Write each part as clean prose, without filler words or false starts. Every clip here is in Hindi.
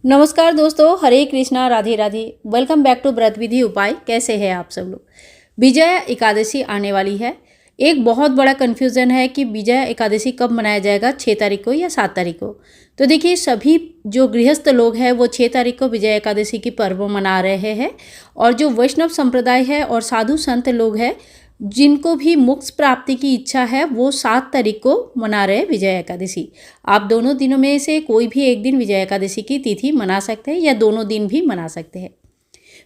नमस्कार दोस्तों, Hare Krishna, Radhe Radhe. Welcome back to Vrat Vidhi उपाय। कैसे हैं आप सब लोग। विजया एकादशी आने वाली है। एक बहुत बड़ा कन्फ्यूज़न है कि विजया एकादशी कब मनाया जाएगा, 6 तारीख को या 7 तारीख को। तो देखिए, सभी जो गृहस्थ लोग हैं वो 6 तारीख को विजया एकादशी की पर्व मना रहे हैं, और जो वैष्णव संप्रदाय है और साधु संत लोग हैं जिनको भी मोक्ष प्राप्ति की इच्छा है वो 7 तारीख को मना रहे हैं विजया एकादशी। आप दोनों दिनों में से कोई भी एक दिन विजया एकादशी की तिथि मना सकते हैं या दोनों दिन भी मना सकते हैं।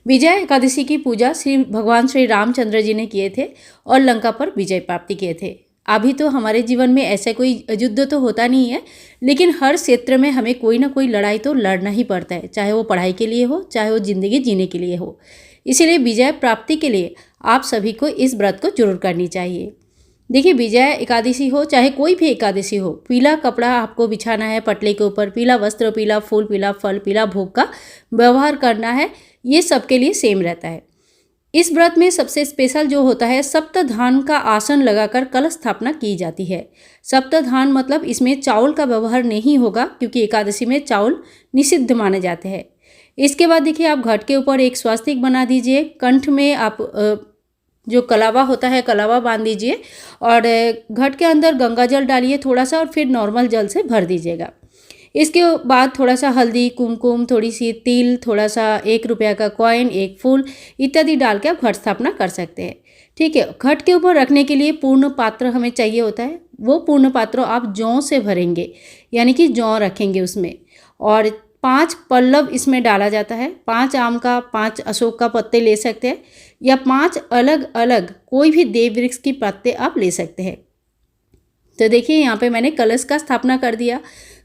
विजया एकादशी की पूजा भगवान श्री रामचंद्र जी ने किए थे और लंका पर विजय प्राप्ति किए थे। अभी तो हमारे जीवन में ऐसा कोई युद्ध तो होता नहीं है, लेकिन हर क्षेत्र में हमें कोई ना कोई लड़ाई तो लड़ना ही पड़ता है, चाहे वो पढ़ाई के लिए हो, चाहे वो ज़िंदगी जीने के लिए हो। इसीलिए विजय प्राप्ति के लिए आप सभी को इस व्रत को जरूर करनी चाहिए। देखिए, विजया एकादशी हो चाहे कोई भी एकादशी हो, पीला कपड़ा आपको बिछाना है पटले के ऊपर, पीला वस्त्र, पीला फूल, पीला फल, पीला भोग का व्यवहार करना है। ये सबके लिए सेम रहता है। इस व्रत में सबसे स्पेशल जो होता है, सप्तधान का आसन लगाकर कलश स्थापना की जाती है। सप्तधान मतलब इसमें चावल का व्यवहार नहीं होगा, क्योंकि एकादशी में चावल निषिद्ध माने जाते हैं। इसके बाद देखिए, आप घट के ऊपर एक स्वास्तिक बना दीजिए। कंठ में आप जो कलावा होता है कलावा बांध दीजिए, और घट के अंदर गंगा जल डालिए थोड़ा सा, और फिर नॉर्मल जल से भर दीजिएगा। इसके बाद थोड़ा सा हल्दी, कुमकुम, थोड़ी सी तिल, थोड़ा सा 1 रुपया का कॉइन, एक फूल इत्यादि डाल के आप घट स्थापना कर सकते हैं। ठीक है। घट के ऊपर रखने के लिए पूर्ण पात्र हमें चाहिए होता है। वो पूर्ण पात्र आप जौ से भरेंगे, यानी कि जौ रखेंगे उसमें, और 5 पल्लव इसमें डाला जाता है। 5 आम का, 5 अशोक का पत्ते ले सकते हैं, या 5 अलग अलग कोई भी देव वृक्ष की पत्ते आप ले सकते हैं। तो देखिए, यहाँ पे मैंने कलश का स्थापना कर दिया,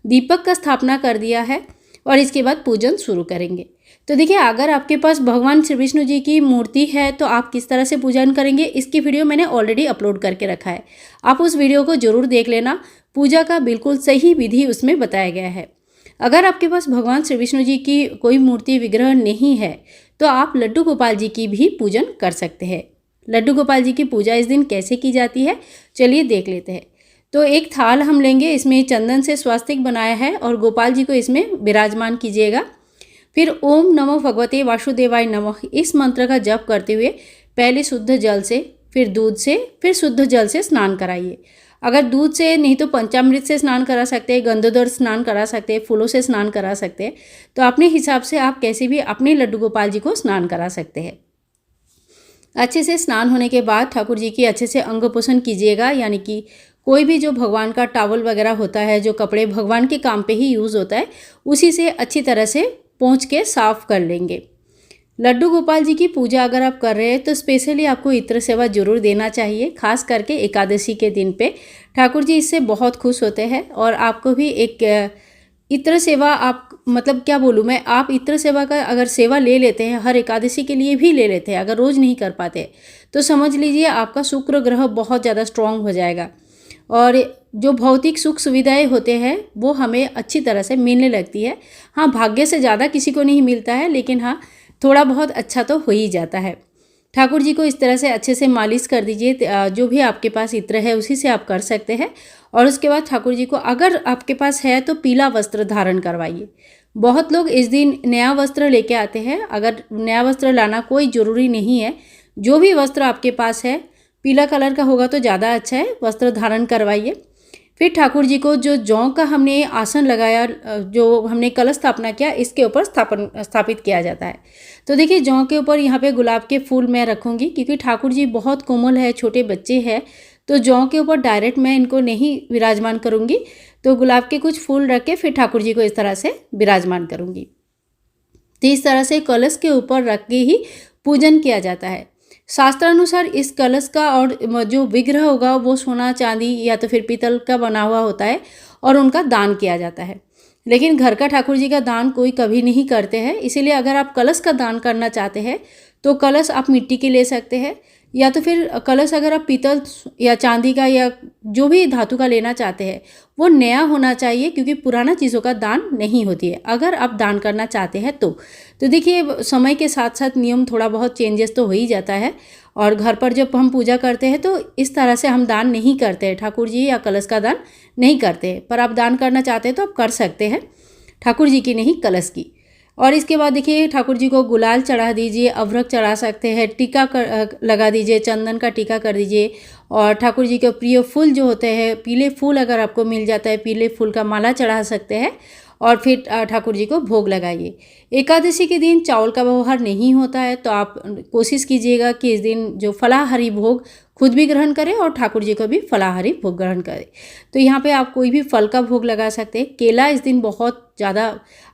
दीपक का स्थापना कर दिया है, और इसके बाद पूजन शुरू करेंगे। तो देखिए, अगर आपके पास भगवान श्री विष्णु जी की मूर्ति है तो आप किस तरह से पूजन करेंगे, इसकी वीडियो मैंने ऑलरेडी अपलोड करके रखा है। आप उस वीडियो को जरूर देख लेना। पूजा का बिल्कुल सही विधि उसमें बताया गया है। अगर आपके पास भगवान श्री विष्णु जी की कोई मूर्ति विग्रह नहीं है तो आप लड्डू गोपाल जी की भी पूजन कर सकते हैं। लड्डू गोपाल जी की पूजा इस दिन कैसे की जाती है, चलिए देख लेते हैं। तो एक थाल हम लेंगे, इसमें चंदन से स्वास्तिक बनाया है, और गोपाल जी को इसमें विराजमान कीजिएगा। फिर ओम नमो भगवते वासुदेवाय नमः इस मंत्र का जप करते हुए पहले शुद्ध जल से, फिर दूध से, फिर शुद्ध जल से स्नान कराइए। अगर दूध से नहीं तो पंचामृत से स्नान करा सकते हैं, गंधोदर स्नान करा सकते हैं, फूलों से स्नान करा सकते हैं। तो अपने हिसाब से आप कैसे भी अपने लड्डू गोपाल जी को स्नान करा सकते हैं। अच्छे से स्नान होने के बाद ठाकुर जी की अच्छे से अंग पोषण कीजिएगा, यानी कि कोई भी जो भगवान का टॉवल वगैरह होता है, जो कपड़े भगवान के काम पे ही यूज़ होता है, उसी से अच्छी तरह से पोंछ के साफ कर लेंगे। लड्डू गोपाल जी की पूजा अगर आप कर रहे हैं तो स्पेशली आपको इत्र सेवा जरूर देना चाहिए, खास करके एकादशी के दिन पे। ठाकुर जी इससे बहुत खुश होते हैं, और आपको भी एक इत्र सेवा, आप मतलब क्या बोलूँ मैं, आप इत्र सेवा का अगर सेवा ले लेते हैं, हर एकादशी के लिए भी ले लेते हैं, अगर रोज़ नहीं कर पाते तो समझ लीजिए आपका शुक्र ग्रह बहुत ज़्यादा स्ट्रांग हो जाएगा, और जो भौतिक सुख सुविधाएं होते हैं वो हमें अच्छी तरह से मिलने लगती है। हाँ, भाग्य से ज़्यादा किसी को नहीं मिलता है, लेकिन हाँ थोड़ा बहुत अच्छा तो हो ही जाता है। ठाकुर जी को इस तरह से अच्छे से मालिश कर दीजिए। जो भी आपके पास इत्र है उसी से आप कर सकते हैं। और उसके बाद ठाकुर जी को, अगर आपके पास है तो पीला वस्त्र धारण करवाइए। बहुत लोग इस दिन नया वस्त्र लेके आते हैं। अगर नया वस्त्र लाना कोई ज़रूरी नहीं है, जो भी वस्त्र आपके पास है पीला कलर का होगा तो ज़्यादा अच्छा है, वस्त्र धारण करवाइए। फिर ठाकुर जी को जो जौ का हमने आसन लगाया, जो हमने कलश स्थापना किया, इसके ऊपर स्थापित किया जाता है। तो देखिए, जौ के ऊपर यहाँ पे गुलाब के फूल मैं रखूँगी, क्योंकि ठाकुर जी बहुत कोमल है, छोटे बच्चे हैं, तो जौ के ऊपर डायरेक्ट मैं इनको नहीं विराजमान करूँगी। तो गुलाब के कुछ फूल रख के फिर ठाकुर जी को इस तरह से विराजमान करूँगी। तो इस तरह से कलश के ऊपर रख के ही पूजन किया जाता है। शास्त्रानुसार इस कलश का और जो विग्रह होगा वो सोना, चांदी या तो फिर पीतल का बना हुआ होता है, और उनका दान किया जाता है। लेकिन घर का ठाकुर जी का दान कोई कभी नहीं करते हैं। इसीलिए अगर आप कलश का दान करना चाहते हैं तो कलश आप मिट्टी के ले सकते हैं, या तो फिर कलश अगर आप पीतल या चांदी का या जो भी धातु का लेना चाहते हैं वो नया होना चाहिए, क्योंकि पुराना चीज़ों का दान नहीं होती है अगर आप दान करना चाहते हैं तो देखिए, समय के साथ साथ नियम थोड़ा बहुत चेंजेस तो हो ही जाता है। और घर पर जब हम पूजा करते हैं तो इस तरह से हम दान नहीं करते हैं, ठाकुर जी या कलश का दान नहीं करते हैं। पर आप दान करना चाहते हैं तो आप कर सकते हैं, ठाकुर जी की नहीं, कलश की। और इसके बाद देखिए ठाकुर जी को गुलाल चढ़ा दीजिए, अभ्रक चढ़ा सकते हैं, टीका लगा दीजिए, चंदन का टीका कर दीजिए। और ठाकुर जी के प्रिय फूल जो होते हैं, पीले फूल अगर आपको मिल जाता है, पीले फूल का माला चढ़ा सकते हैं और फिर ठाकुर जी को भोग लगाइए। एकादशी के दिन चावल का व्यवहार नहीं होता है, तो आप कोशिश कीजिएगा कि इस दिन जो फलाहारी भोग खुद भी ग्रहण करें और ठाकुर जी को भी फलाहारी भोग ग्रहण करें। तो यहाँ पे आप कोई भी फल का भोग लगा सकते हैं। केला इस दिन बहुत ज़्यादा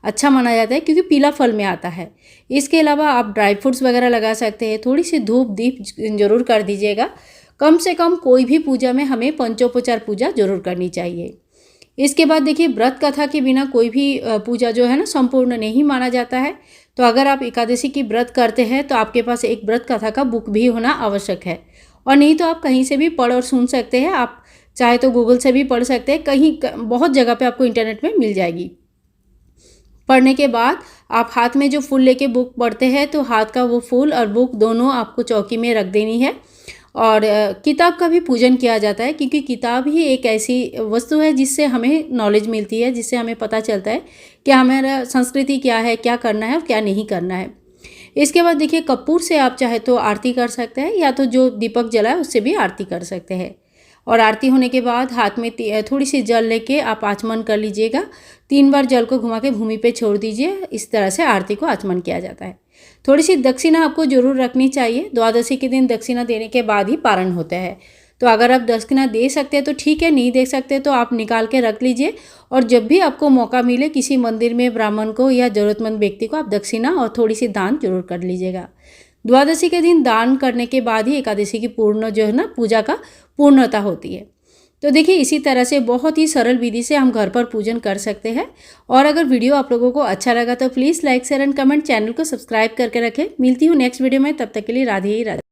अच्छा माना जाता है क्योंकि पीला फल में आता है। इसके अलावा आप ड्राई फ्रूट्स वगैरह लगा सकते हैं। थोड़ी सी धूप दीप जरूर कर दीजिएगा। कम से कम कोई भी पूजा में हमें पंचोपचार पूजा जरूर करनी चाहिए। इसके बाद देखिए व्रत कथा के बिना कोई भी पूजा जो है ना संपूर्ण नहीं माना जाता है। तो अगर आप एकादशी की व्रत करते हैं तो आपके पास एक व्रत कथा का बुक भी होना आवश्यक है, और नहीं तो आप कहीं से भी पढ़ और सुन सकते हैं। आप चाहे तो गूगल से भी पढ़ सकते हैं, कहीं बहुत जगह पे आपको इंटरनेट में मिल जाएगी। पढ़ने के बाद आप हाथ में जो फूल लेके बुक पढ़ते हैं तो हाथ का वो फूल और बुक दोनों आपको चौकी में रख देनी है। और किताब का भी पूजन किया जाता है क्योंकि किताब ही एक ऐसी वस्तु है जिससे हमें नॉलेज मिलती है, जिससे हमें पता चलता है कि हमारा संस्कृति क्या है, क्या करना है और क्या नहीं करना है। इसके बाद देखिए कपूर से आप चाहे तो आरती कर सकते हैं, या तो जो दीपक जला है उससे भी आरती कर सकते हैं। और आरती होने के बाद हाथ में थोड़ी सी जल लेके आप आचमन कर लीजिएगा। 3 बार जल को घुमा के भूमि पे छोड़ दीजिए। इस तरह से आरती को आचमन किया जाता है। थोड़ी सी दक्षिणा आपको जरूर रखनी चाहिए। द्वादशी के दिन दक्षिणा देने के बाद ही पारण होता है। तो अगर आप दक्षिणा दे सकते हैं तो ठीक है, नहीं दे सकते तो आप निकाल के रख लीजिए। और जब भी आपको मौका मिले किसी मंदिर में ब्राह्मण को या ज़रूरतमंद व्यक्ति को आप दक्षिणा और थोड़ी सी दान जरूर कर लीजिएगा। द्वादशी के दिन दान करने के बाद ही एकादशी की पूर्ण जो है ना पूजा का पूर्णता होती है। तो देखिए इसी तरह से बहुत ही सरल विधि से हम घर पर पूजन कर सकते हैं। और अगर वीडियो आप लोगों को अच्छा लगा तो please like share and comment, channel को सब्सक्राइब करके रखें। मिलती हूँ नेक्स्ट वीडियो में, तब तक के लिए राधे राधे।